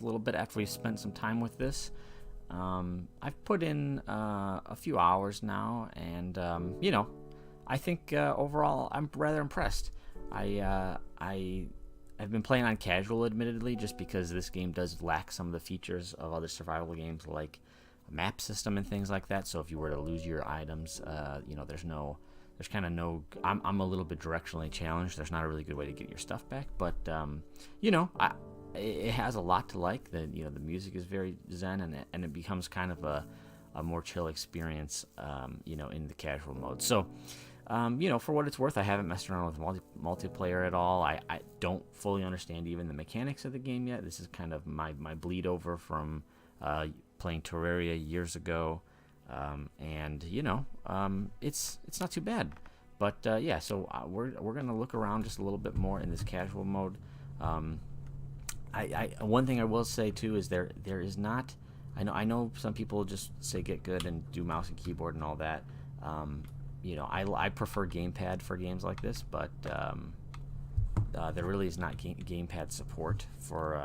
a little bit after we've spent some time with this. I've put in a few hours now, and I think overall I'm rather impressed. I've been playing on casual, admittedly, just because this game does lack some of the features of other survival games, like a map system and things like that. So if you were to lose your items, there's kind of no. I'm a little bit directionally challenged. There's not a really good way to get your stuff back, but it has a lot to like. The music is very zen, and it becomes kind of a more chill experience, in the casual mode. So, for what it's worth, I haven't messed around with multiplayer at all. I don't fully understand even the mechanics of the game yet. This is kind of my bleed over from playing Terraria years ago, and it's not too bad. But so we're gonna look around just a little bit more in this casual mode. One thing I will say too is there is not. I know some people just say get good and do mouse and keyboard and all that. I prefer gamepad for games like this, but there really is not gamepad support for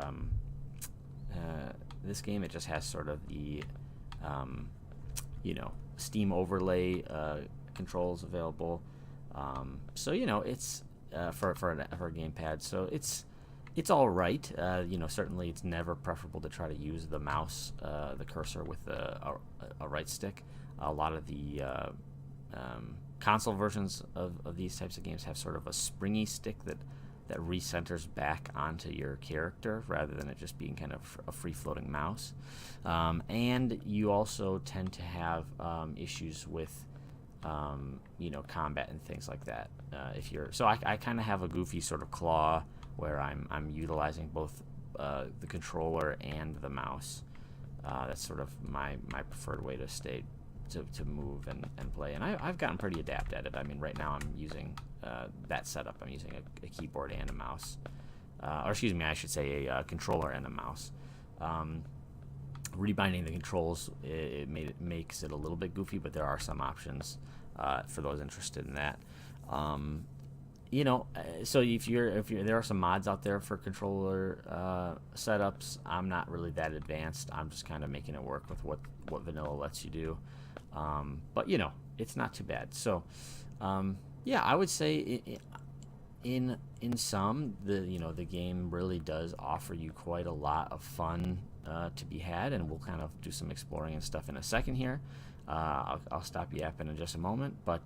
this game. It just has sort of the Steam overlay controls available. So it's for a gamepad. So it's all right. Certainly it's never preferable to try to use the mouse, the cursor with a right stick. A lot of the console versions of these types of games have sort of a springy stick that recenters back onto your character rather than it just being kind of a free-floating mouse. And you also tend to have issues with combat and things like that. I kind of have a goofy sort of claw where I'm utilizing both the controller and the mouse. That's sort of my preferred way to move and play, and I've gotten pretty adept at it. I mean, right now I'm using that setup. I'm using a keyboard and a mouse, or excuse me, I should say a controller and a mouse. Rebinding the controls makes it a little bit goofy, but there are some options for those interested in that. So if there are some mods out there for controller setups. I'm not really that advanced. I'm just kind of making it work with what vanilla lets you do. But it's not too bad. So I would say in sum, the game really does offer you quite a lot of fun to be had, and we'll kind of do some exploring and stuff in a second here. I'll stop yapping in just a moment, but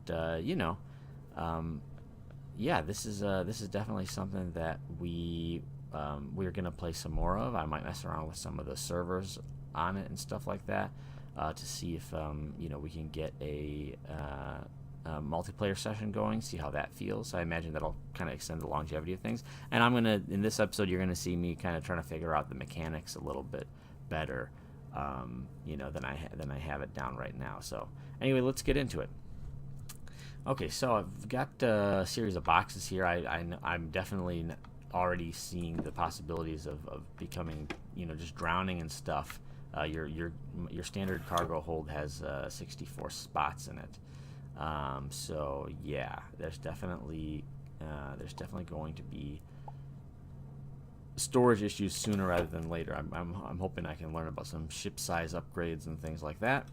this is definitely something that we're gonna play some more of. I might mess around with some of the servers on it and stuff like that to see if we can get a multiplayer session going, see how that feels. I imagine that'll kind of extend the longevity of things. And in this episode, you're gonna see me kind of trying to figure out the mechanics a little bit better, than I have it down right now. So anyway, let's get into it. Okay, so I've got a series of boxes here. I'm definitely already seeing the possibilities of becoming, just drowning and stuff. Your standard cargo hold has 64 spots in it. So yeah, there's definitely going to be storage issues sooner rather than later. I'm hoping I can learn about some ship size upgrades and things like that.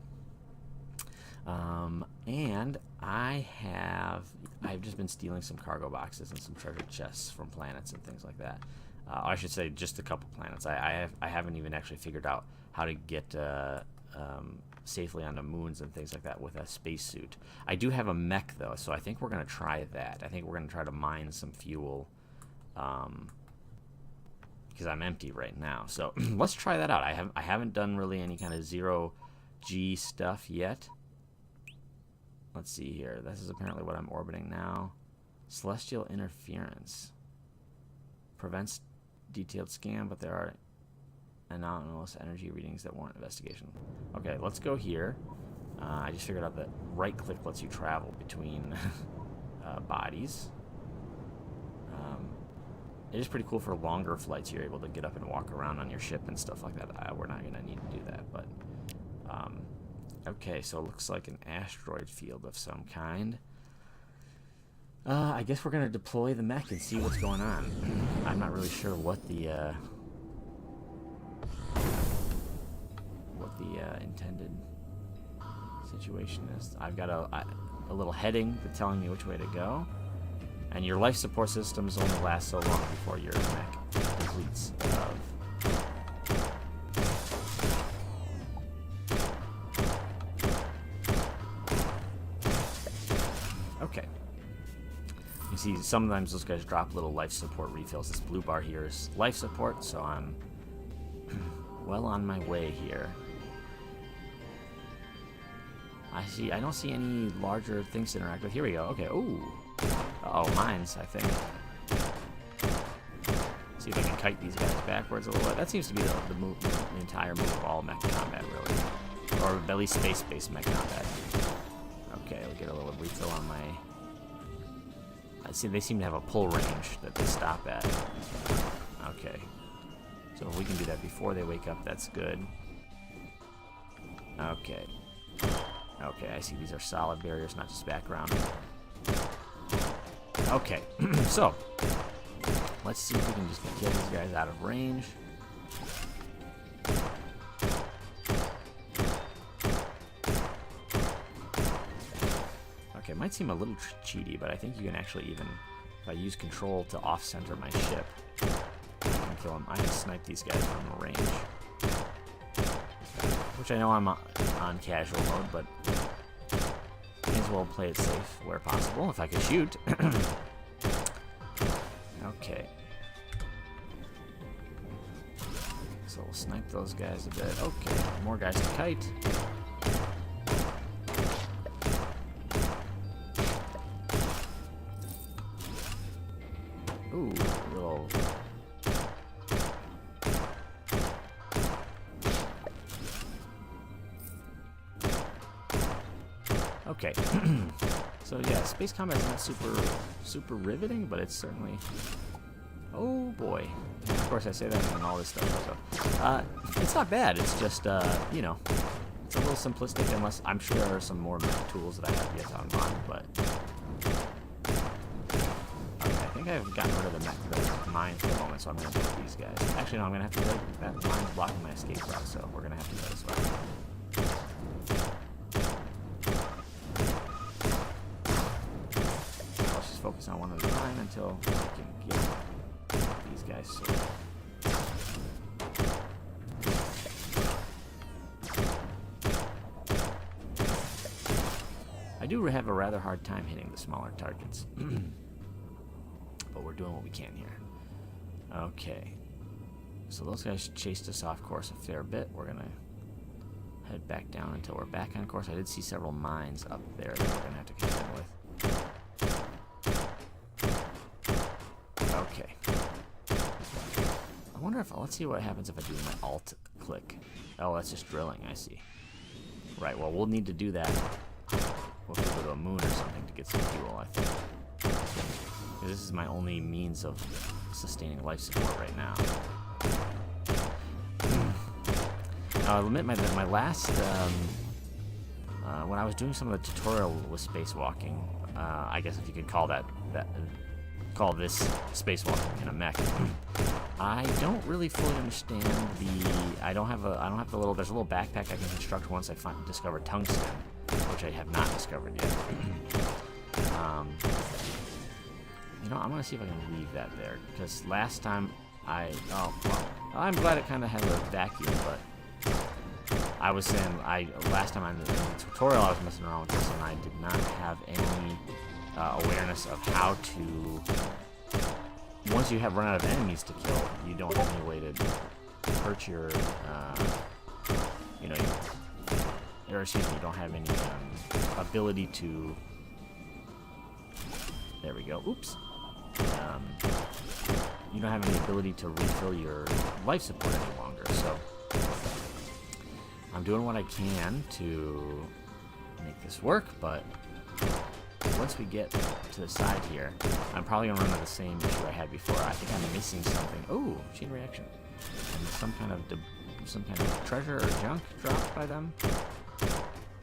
And I've just been stealing some cargo boxes and some treasure chests from planets and things like that. I should say just a couple planets. I haven't even actually figured out how to get safely onto moons and things like that with a spacesuit. I do have a mech though, so I think we're gonna try that. I think we're gonna try to mine some fuel, because I'm empty right now. So let's try that out. I haven't done really any kind of zero G stuff yet. Let's see here. This is apparently what I'm orbiting now. Celestial interference. Prevents detailed scan, but there are anomalous energy readings that warrant investigation. Okay, let's go here. I just figured out that right click lets you travel between bodies. It is pretty cool for longer flights. You're able to get up and walk around on your ship and stuff like that. We're not going to need to do that, but okay, so it looks like an asteroid field of some kind. I guess we're going to deploy the mech and see what's going on. I'm not really sure what the intended situation is. I've got a little heading that's telling me which way to go, and your life support systems only last so long before your mech depletes of. Okay. You see, sometimes those guys drop little life support refills. This blue bar here is life support, so I'm well on my way here. I don't see any larger things to interact with. Here we go. Okay. Ooh. Uh-oh, mines, I think. See if I can kite these guys backwards a little bit. That seems to be the entire move of all mech combat, really. Or at least space-based mech combat. Okay, we'll get a little refill on my... I see they seem to have a pull range that they stop at. Okay. So if we can do that before they wake up, that's good. Okay. Okay, I see these are solid barriers, not just background. Okay, so let's see if we can just get these guys out of range. Okay, it might seem a little cheaty, but I think you can actually even, if I use control to off-center my ship, I can kill them. I can snipe these guys from range. Which I know I'm on casual mode, but may as well play it safe where possible, if I could shoot. Okay. So we'll snipe those guys a bit. Okay, more guys to kite. Ooh, a little... Okay, so yeah, space combat's not super riveting, but it's certainly... Oh boy. Of course I say that and all this stuff also. It's not bad, it's just, you know, it's a little simplistic, unless I'm sure there are some more tools that I have yet to unlock, but... Okay, I think I've gotten rid of the mines for the moment, so I'm going to deal with these guys. Actually, no, I'm going to have to go, that mine's blocking my escape route, so we're going to have to go this way. Focus on one at a time until we can get these guys sorted. I do have a rather hard time hitting the smaller targets, but we're doing what we can here. Okay, so those guys chased us off course a fair bit. We're gonna head back down until we're back on course. I did see several mines up there that we're gonna have to contend with. Okay. I wonder if, let's see what happens if I do my alt click. Oh, that's just drilling, I see. Right, well, we'll need to do that. We'll have to go to a moon or something to get some fuel, I think. This is my only means of sustaining life support right now. Now, I'll admit my last, when I was doing some of the tutorial with spacewalking, I guess if you could call call this spacewalking in a mech. I don't really fully understand I don't have the little, there's a little backpack I can construct once I discover tungsten, which I have not discovered yet. You know, I'm gonna see if I can leave that there, because last time I'm glad it kind of had a vacuum, but I was saying, last time in the tutorial I was messing around with this and I did not have any awareness of how to, once you have run out of enemies to kill, you don't have any way to hurt your, you know, or excuse me, you don't have any ability to, there we go, oops, you don't have any ability to refill your life support any longer, so I'm doing what I can to make this work, but once we get to the side here, I'm probably going to run into the same issue I had before. I think I'm missing something. Oh, chain reaction. And some kind of treasure or junk dropped by them.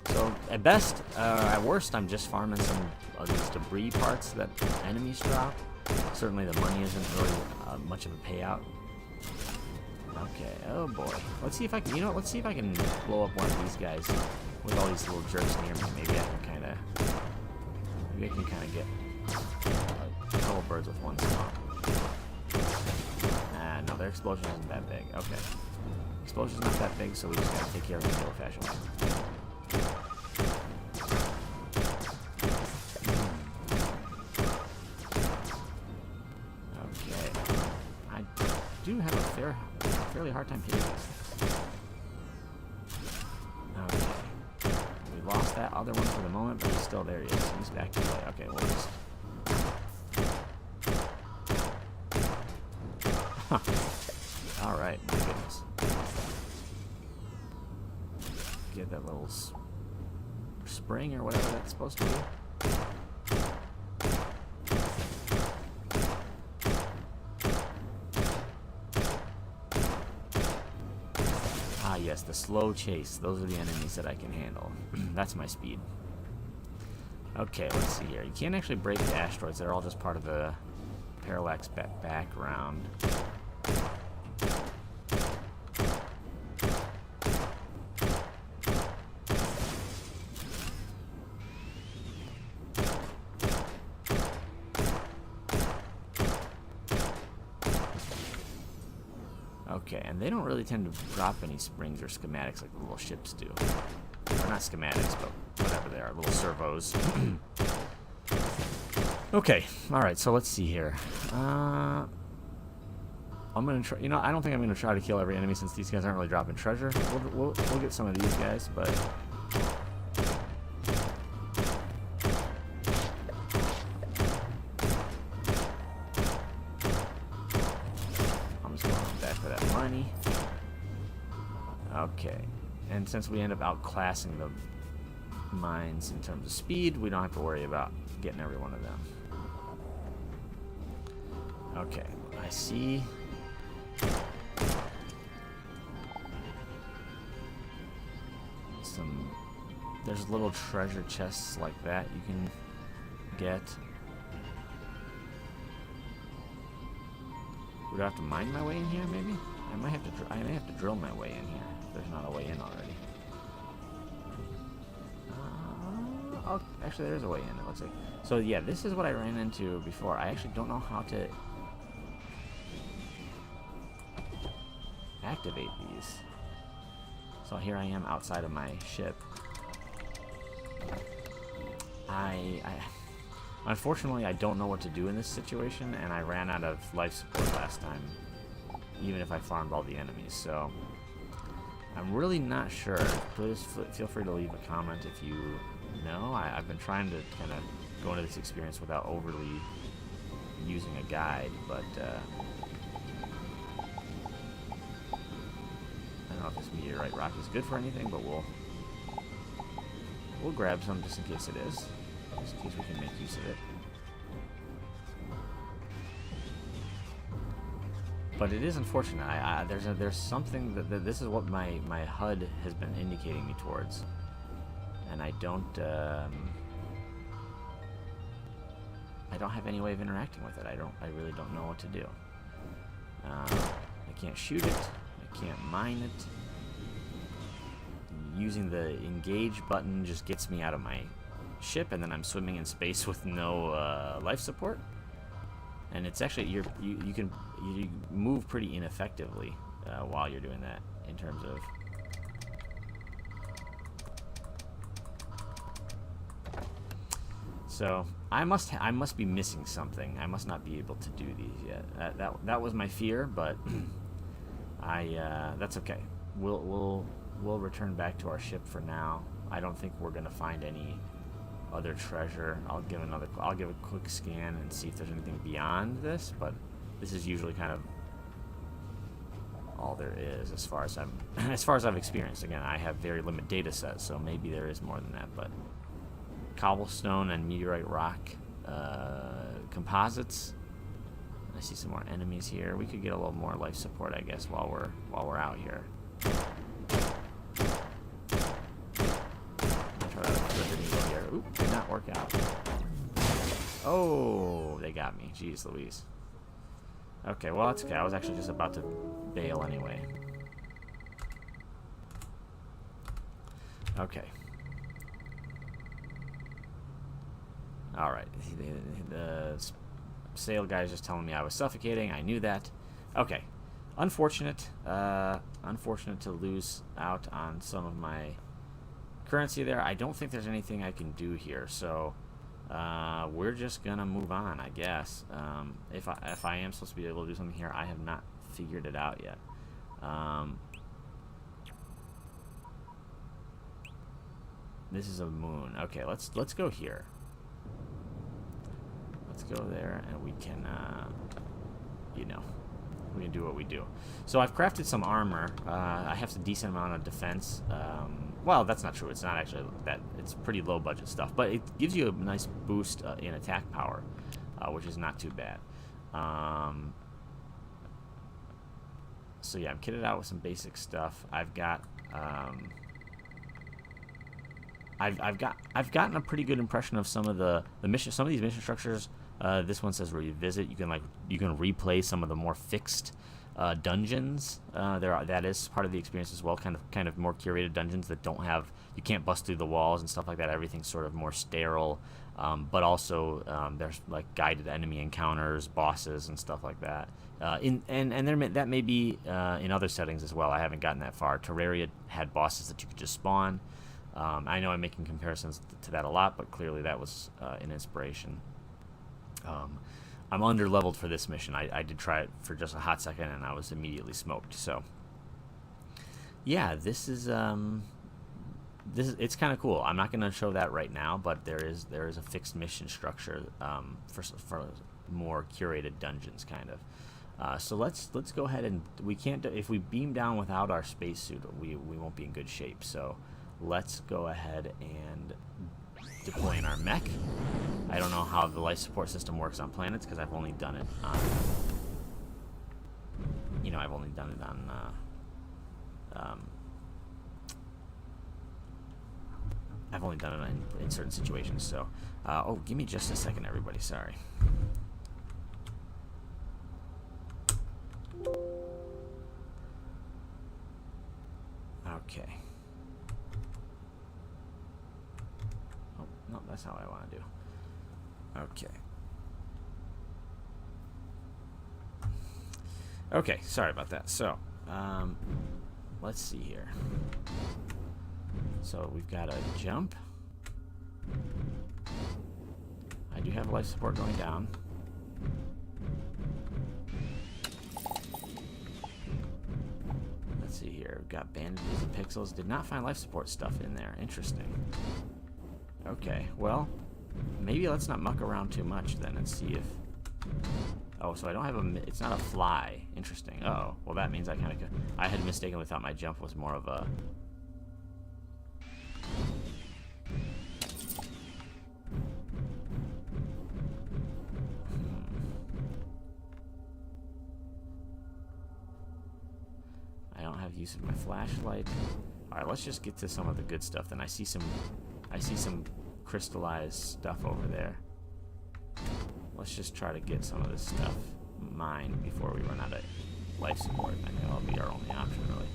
So at best, at worst, I'm just farming some of these debris parts that enemies drop. Certainly the money isn't really much of a payout. Okay, oh boy. Let's see if I can, you know what, let's see if I can blow up one of these guys with all these little jerks near me. Maybe I can kind of get a couple birds with one stone. Ah, no, their explosion isn't that big. Okay. Explosion's not that big, so we just gotta take care of it the old-fashioned way. Okay. I do have a fairly hard time hitting this. Okay. We lost that other one for the moment, but he's still there. He is. He's back to play. Okay, we'll just... Alright, my goodness. Get that little spring or whatever that's supposed to be. Ah, yes, the slow chase. Those are the enemies that I can handle. That's my speed. Okay, let's see here. You can't actually break the asteroids. They're all just part of the parallax background. Okay, and they don't really tend to drop any springs or schematics like the little ships do. Or not schematics, but whatever they are, little servos. Okay, alright, so let's see here. I'm gonna try, you know, I don't think I'm gonna try to kill every enemy since these guys aren't really dropping treasure. We'll get some of these guys, but... money. Okay, and since we end up outclassing the mines in terms of speed, we don't have to worry about getting every one of them. Okay, I see. There's little treasure chests like that you can get. Would I have to mine my way in here, maybe? I may have to drill my way in here. If there's not a way in already. Oh, actually, there is a way in. It looks like. So yeah, this is what I ran into before. I actually don't know how to activate these. So here I am outside of my ship. Unfortunately, I don't know what to do in this situation, and I ran out of life support last time, even if I farmed all the enemies, so I'm really not sure. Please feel free to leave a comment if you know. I've been trying to kind of go into this experience without overly using a guide, but I don't know if this meteorite rock is good for anything, but we'll grab some just in case it is. Just in case we can make use of it. But it is unfortunate. There's something that this is what my HUD has been indicating me towards, and I don't have any way of interacting with it. I really don't know what to do. I can't shoot it. I can't mine it. Using the engage button just gets me out of my ship, and then I'm swimming in space with no life support. And it's actually you move pretty ineffectively while you're doing that in terms of so I must be missing something. I must not be able to do these yet. That was my fear, but that's okay. We'll return back to our ship for now. I don't think we're gonna find any other treasure. I'll give a quick scan and see if there's anything beyond this, but this is usually kind of all there is as far as I've experienced. Again, I have very limited data sets, so maybe there is more than that, but cobblestone and meteorite rock composites. I see some more enemies here. We could get a little more life support, I guess, while we're out here. Oop, did not work out. Oh, they got me. Jeez Louise. Okay, well, that's okay. I was actually just about to bail anyway. Okay. Alright. The sail guy's just telling me I was suffocating. I knew that. Okay. Unfortunate. Unfortunate to lose out on some of my currency there. I don't think there's anything I can do here, so we're just gonna move on, I guess. If I am supposed to be able to do something here, I have not figured it out yet. This is a moon. Okay, let's go here. Let's go there, and we can, you know, we can do what we do. So I've crafted some armor. I have a decent amount of defense. Well, that's not true. It's not actually that. It's pretty low budget stuff, but it gives you a nice boost in attack power, which is not too bad. So yeah, I'm kitted out with some basic stuff. I've gotten a pretty good impression of some of the mission. Some of these mission structures. This one says revisit. You can replay some of the more fixed dungeons. That is part of the experience as well. Kind of more curated dungeons that don't have, you can't bust through the walls and stuff like that. Everything's sort of more sterile. But also there's like guided enemy encounters, bosses, and stuff like that. That may be in other settings as well. I haven't gotten that far. Terraria had bosses that you could just spawn. I know I'm making comparisons to that a lot, but clearly that was an inspiration. I'm under leveled for this mission. I did try it for just a hot second, and I was immediately smoked. So, yeah, this is it's kind of cool. I'm not going to show that right now, but there is a fixed mission structure for more curated dungeons, kind of. So let's go ahead, and we can't if we beam down without our spacesuit, we won't be in good shape. So let's go ahead and deploy in our mech. I don't know how the life support system works on planets because I've only done it on, I've only done it in certain situations. So, oh, give me just a second, everybody. Sorry. Okay. Oh, no, that's how I want to do. Okay. Okay, sorry about that. So, let's see here. So we've got a jump. I do have life support going down. Let's see here. We've got bandages and pixels. Did not find life support stuff in there. Interesting. Okay, well, maybe let's not muck around too much then and see if... Oh, so I don't have a... It's not a fly. Interesting. Oh, well, that means I kind of... I had mistakenly thought my jump was more of a... I don't have use of my flashlight. All right, let's just get to some of the good stuff. Then I see some crystallized stuff over there. Let's just try to get some of this stuff mined before we run out of life support. I think that'll be our only option, really.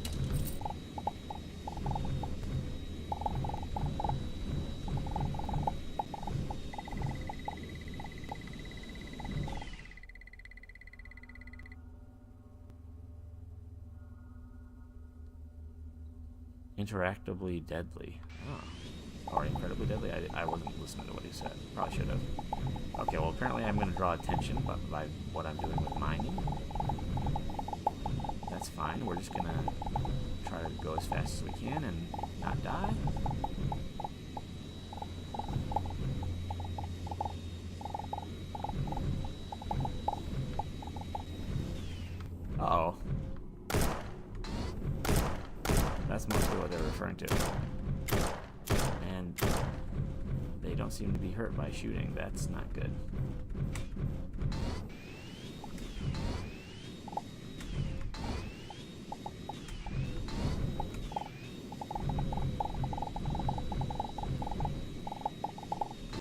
Interactively deadly. Oh. Or incredibly deadly? I wasn't listening to what he said. Probably should have. Okay, well, apparently I'm going to draw attention by what I'm doing with mining. That's fine. We're just going to try to go as fast as we can and not die. Uh-oh. That's mostly what they're referring to. And they don't seem to be hurt by shooting. That's not good.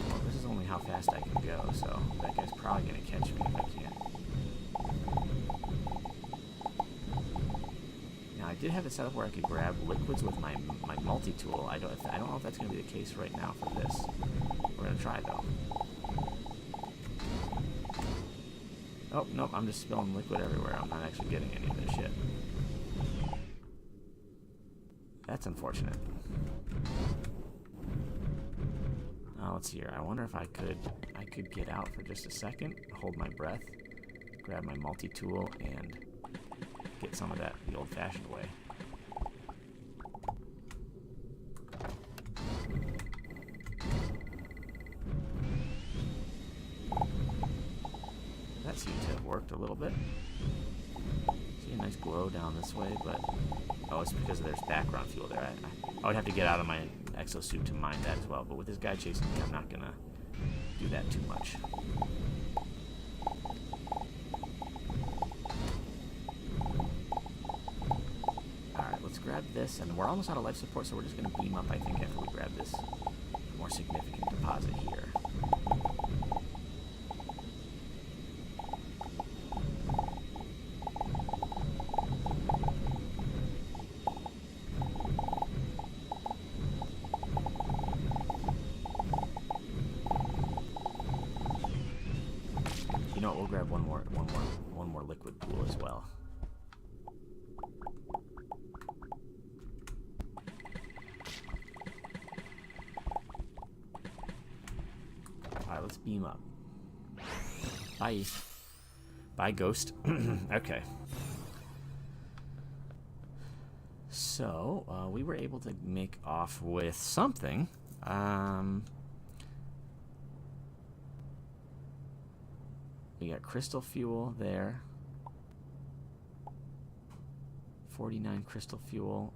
Well, this is only how fast I can go, so that guy's probably going to catch me if I can't. did have it set up where I could grab liquids with my multi-tool. I don't know if that's going to be the case right now for this. We're going to try, though. Oh, nope, I'm just spilling liquid everywhere. I'm not actually getting any of this shit. That's unfortunate. Let's see here. I wonder if I could get out for just a second, hold my breath, grab my multi-tool, and get some of that the old-fashioned way. That seems to have worked a little bit. See a nice glow down this way, but oh, it's because there's background fuel there. I would have to get out of my exosuit to mine that as well, but with this guy chasing me, I'm not gonna do that too much. Alright, let's grab this, and we're almost out of life support, so we're just gonna beam up, I think, after we grab this more significant deposit here. You know what, we'll grab one more liquid pool as well. Alright, let's beam up. Bye. Bye, ghost. Okay. So, we were able to make off with something. We got crystal fuel there. 49 crystal fuel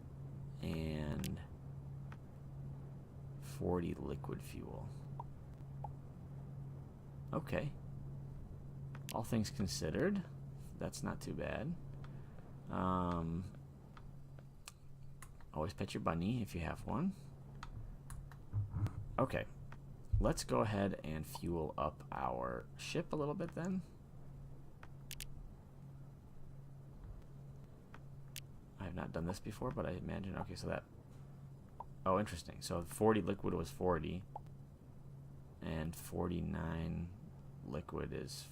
and 40 liquid fuel. Okay. All things considered, that's not too bad. Always pet your bunny if you have one. Okay. Let's go ahead and fuel up our ship a little bit then. I have not done this before, but I imagine, okay, so that, oh, interesting. So 40 liquid was 40, and 49 liquid is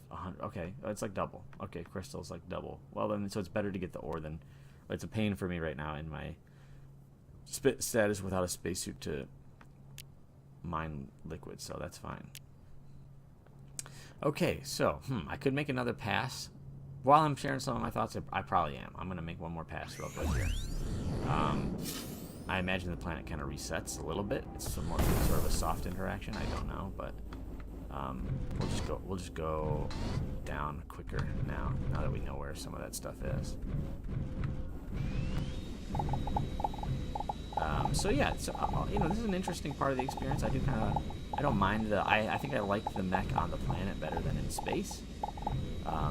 100. Okay, it's like double. Okay, crystal's like double. Well, then, so it's better to get the ore than, it's a pain for me right now in my status without a spacesuit to mine liquid, so that's fine. Okay, so I could make another pass. While I'm sharing some of my thoughts, I probably am. I'm gonna make one more pass real quick here. I imagine the planet kind of resets a little bit. It's some more sort of a soft interaction. I don't know, but we'll just go down quicker now that we know where some of that stuff is. So yeah, you know, this is an interesting part of the experience. I don't mind I think I like the mech on the planet better than in space,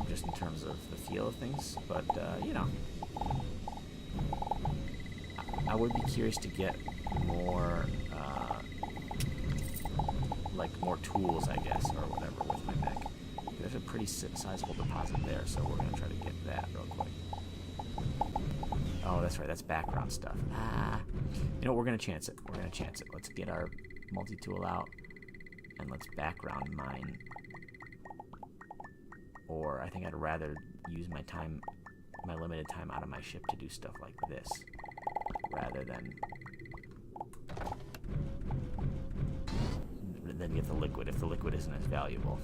just in terms of the feel of things. But you know, I would be curious to get more, like more tools, I guess, or whatever with my mech. There's a pretty sizable deposit there, so we're gonna try to get that real quick. Oh, that's right. That's background stuff. You know what? We're going to chance it. We're going to chance it. Let's get our multi-tool out, and let's background mine. Or I think I'd rather use my time, my limited time out of my ship to do stuff like this, rather than get the liquid if the liquid isn't as valuable.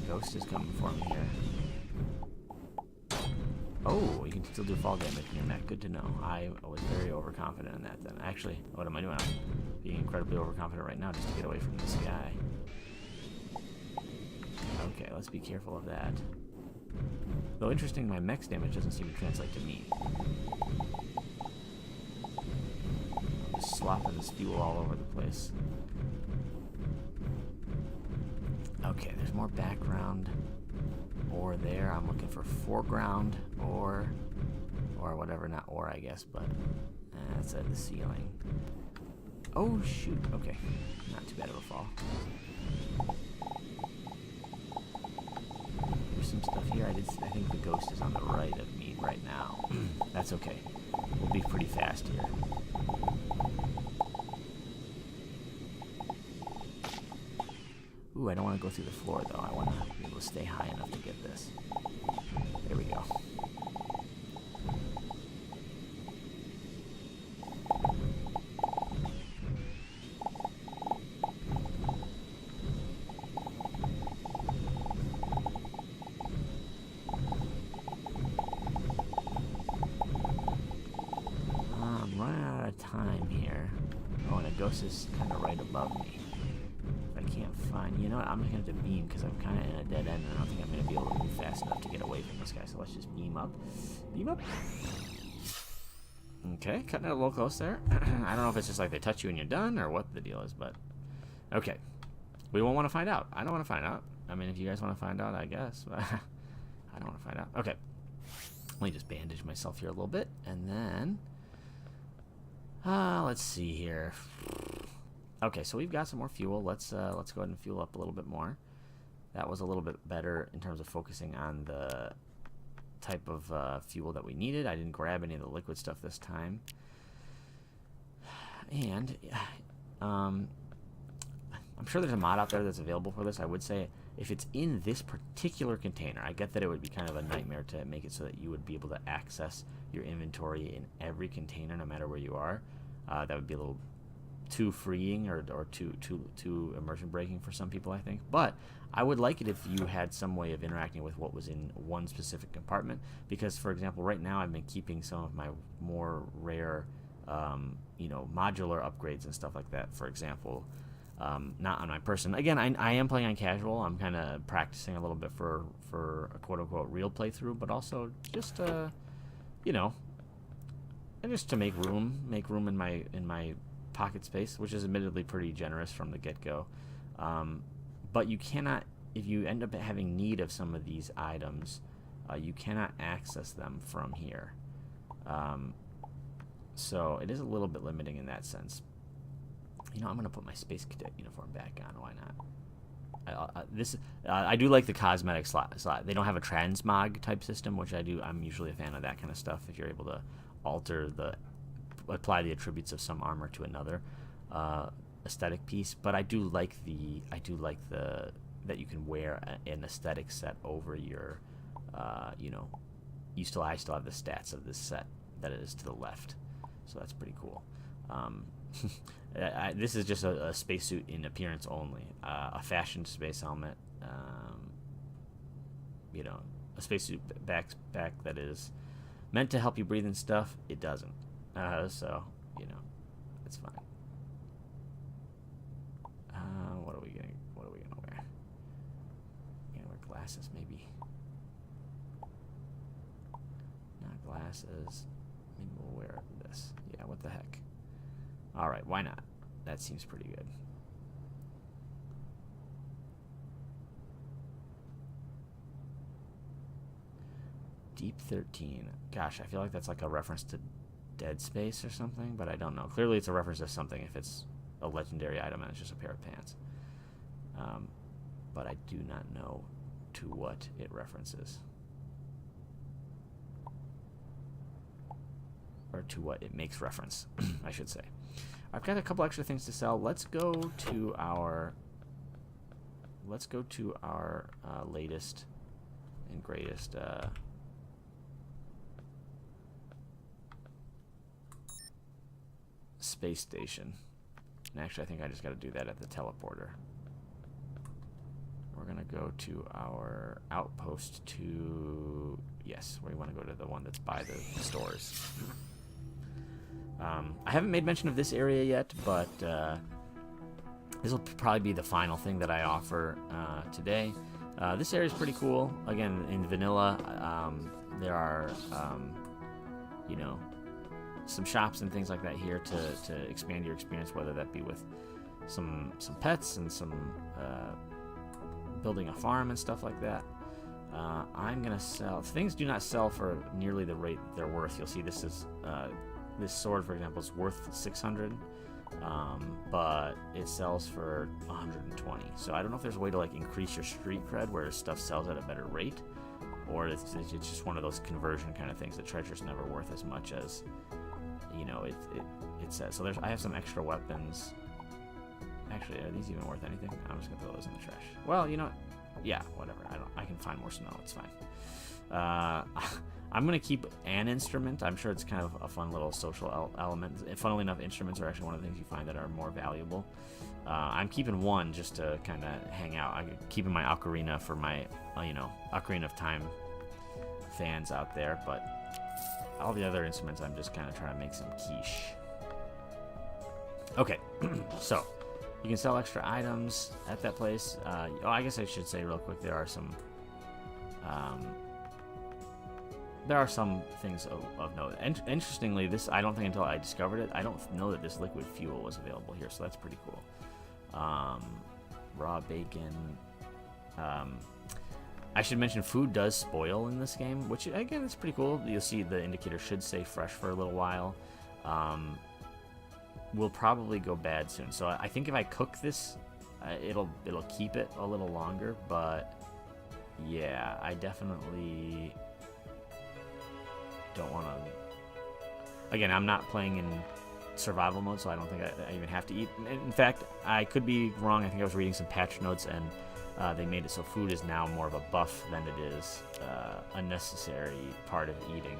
Ghost is coming for me here. Oh, you can still do fall damage in your mech. Good to know. I was very overconfident in that then. Actually, what am I doing? I'm being incredibly overconfident right now just to get away from this guy. Okay, let's be careful of that. Though interesting, my mech's damage doesn't seem to translate to me. I'm just slopping this fuel all over the place. Okay, there's more background. ore there. I'm looking for foreground ore, or whatever, not ore, I guess, but that's at the ceiling. Oh, shoot. Okay. Not too bad of a fall. There's some stuff here. I think the ghost is on the right of me right now. That's okay. We'll be pretty fast here. Ooh, I don't want to go through the floor, though. I want to be able to stay high enough to get this. There we go. I'm running out of time here. Oh, and a ghost is kind of right above me. Fine. You know what? I'm just going to have to beam because I'm kind of in a dead end and I don't think I'm going to be able to move fast enough to get away from this guy. So let's just beam up. Beam up. Okay, cutting it a little close there. I don't know if it's just like they touch you and you're done or what the deal is, but okay. We won't want to find out. I don't want to find out. I mean, if you guys want to find out, I guess. But I don't want to find out. Okay. Let me just bandage myself here a little bit and then let's see here. Okay, so we've got some more fuel. Let's go ahead and fuel up a little bit more. That was a little bit better in terms of focusing on the type of fuel that we needed. I didn't grab any of the liquid stuff this time. And I'm sure there's a mod out there that's available for this. I would say if it's in this particular container, I get that it would be kind of a nightmare to make it so that you would be able to access your inventory in every container no matter where you are. That would be a little too freeing or too immersion breaking for some people, I think. But I would like it if you had some way of interacting with what was in one specific compartment, because for example right now I've been keeping some of my more rare modular upgrades and stuff like that, for example, not on my person. Again, I am playing on casual. I'm kind of practicing a little bit for a quote-unquote real playthrough, but also just and just to make room in my pocket space, which is admittedly pretty generous from the get-go. But you cannot, if you end up having need of some of these items, you cannot access them from here. So it is a little bit limiting in that sense. I'm going to put my Space Cadet uniform back on. Why not? I do like the cosmetic slot. They don't have a transmog type system, which I do. I'm usually a fan of that kind of stuff. If you're able to apply the attributes of some armor to another aesthetic piece, but I do like that you can wear an aesthetic set over your I still have the stats of this set that is to the left, so that's pretty cool. This is just a spacesuit in appearance only, a fashioned space helmet, a spacesuit back that is meant to help you breathe and stuff. It doesn't. So, it's fine. What are we gonna wear? Gonna wear glasses, maybe. Not glasses. Maybe we'll wear this. Yeah, what the heck? Alright, why not? That seems pretty good. Deep 13. Gosh, I feel like that's like a reference to Dead Space or something, but I don't know. Clearly it's a reference to something if it's a legendary item and it's just a pair of pants. But I do not know to what it references. Or to what it makes reference, I should say. I've got a couple extra things to sell. Let's go to our latest and greatest space station. And actually, I think I just got to do that at the teleporter. We're going to go to our outpost to... Yes, we want to go to the one that's by the stores. I haven't made mention of this area yet, but this will probably be the final thing that I offer today. This area is pretty cool. Again, in vanilla, there are, some shops and things like that here to expand your experience, whether that be with some pets and some building a farm and stuff like that. I'm gonna sell. Things do not sell for nearly the rate they're worth. You'll see this is this sword, for example, is worth 600, but it sells for 120. So I don't know if there's a way to like increase your street cred where stuff sells at a better rate, or it's just one of those conversion kind of things that treasure's never worth as much as it says. So I have some extra weapons. Actually, are these even worth anything? I'm just gonna throw those in the trash. Well, you know what? Yeah, whatever. I can find more snow. It's fine. I'm gonna keep an instrument. I'm sure it's kind of a fun little social element. Funnily enough, instruments are actually one of the things you find that are more valuable. I'm keeping one just to kind of hang out. I'm keeping my ocarina for my, Ocarina of Time fans out there. But all the other instruments, I'm just kind of trying to make some quiche. Okay, so you can sell extra items at that place. I guess I should say real quick, there are some things of note. Interestingly, this, I don't think until I discovered it, I don't know that this liquid fuel was available here, so that's pretty cool. Raw bacon. I should mention food does spoil in this game, which again is pretty cool. You'll see the indicator should stay fresh for a little while. Will probably go bad soon. So I think if I cook this, it'll keep it a little longer. But yeah, I definitely don't want to. Again, I'm not playing in survival mode, so I don't think I even have to eat. In fact, I could be wrong. I think I was reading some patch notes, and they made it so food is now more of a buff than it is a necessary part of eating,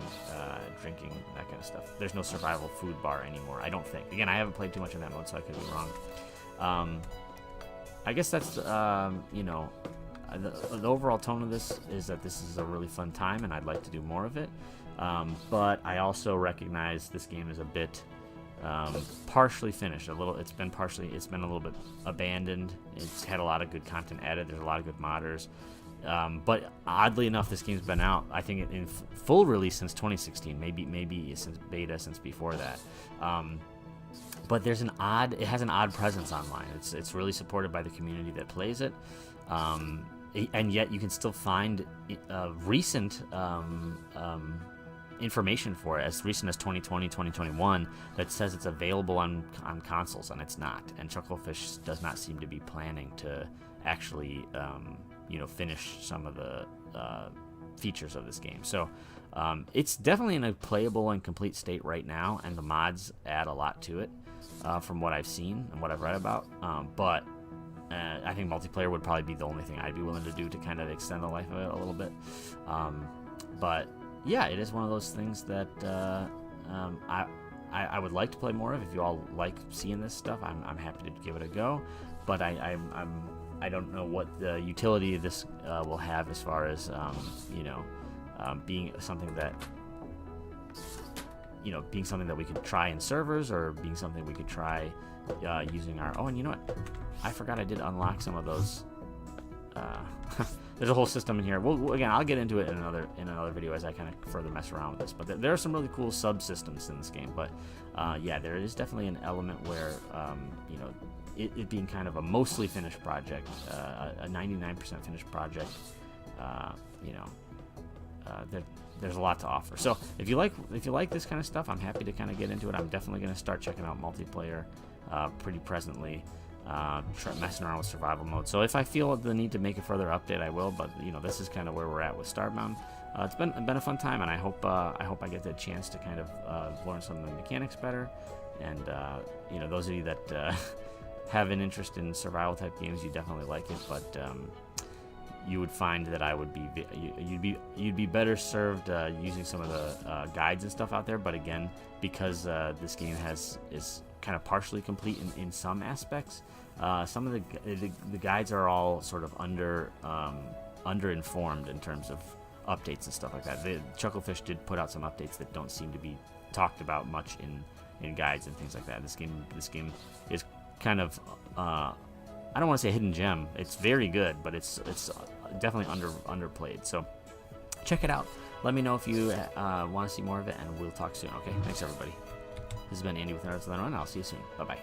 drinking, that kind of stuff. There's no survival food bar anymore, I don't think. Again, I haven't played too much in that mode, so I could be wrong. I guess that's, the overall tone of this is that this is a really fun time, and I'd like to do more of it. But I also recognize this game is a bit partially finished. It's been a little bit abandoned. It's had a lot of good content added. There's a lot of good modders. But oddly enough, this game's been out, I think, in full release since 2016. Maybe since beta, since before that. But it has an odd presence online. It's really supported by the community that plays it. And yet you can still find recent information for it as recent as 2020, 2021 that says it's available on consoles, and it's not. And Chucklefish does not seem to be planning to actually finish some of the features of this game. So it's definitely in a playable and complete state right now, and the mods add a lot to it from what I've seen and what I've read about. But I think multiplayer would probably be the only thing I'd be willing to do to kind of extend the life of it a little bit. But yeah, it is one of those things that I would like to play more of. If you all like seeing this stuff, I'm happy to give it a go. But I don't know what the utility of this will have as far as being something that we could try in servers, or being something we could try using our. Oh, and you know what? I forgot I did unlock some of those. There's a whole system in here. Again, I'll get into it in another video as I kind of further mess around with this. But there are some really cool subsystems in this game. But yeah, there is definitely an element where it being kind of a mostly finished project, a 99% finished project. There's a lot to offer. So if you like this kind of stuff, I'm happy to kind of get into it. I'm definitely going to start checking out multiplayer pretty presently. Messing around with survival mode. So if I feel the need to make a further update, I will. But this is kind of where we're at with Starbound. It's been a fun time, and I hope I get the chance to kind of learn some of the mechanics better. And those of you that have an interest in survival type games, you definitely like it. But you would find that you'd be better served using some of the guides and stuff out there. But again, because this game is kind of partially complete in some aspects. Some of the guides are all sort of underinformed in terms of updates and stuff like that. Chucklefish did put out some updates that don't seem to be talked about much in guides and things like that. This game is kind of I don't want to say a hidden gem. It's very good, but it's definitely underplayed. So check it out. Let me know if you want to see more of it, and we'll talk soon. Okay, thanks everybody. This has been Andy with Nerds on the Run. I'll see you soon. Bye-bye.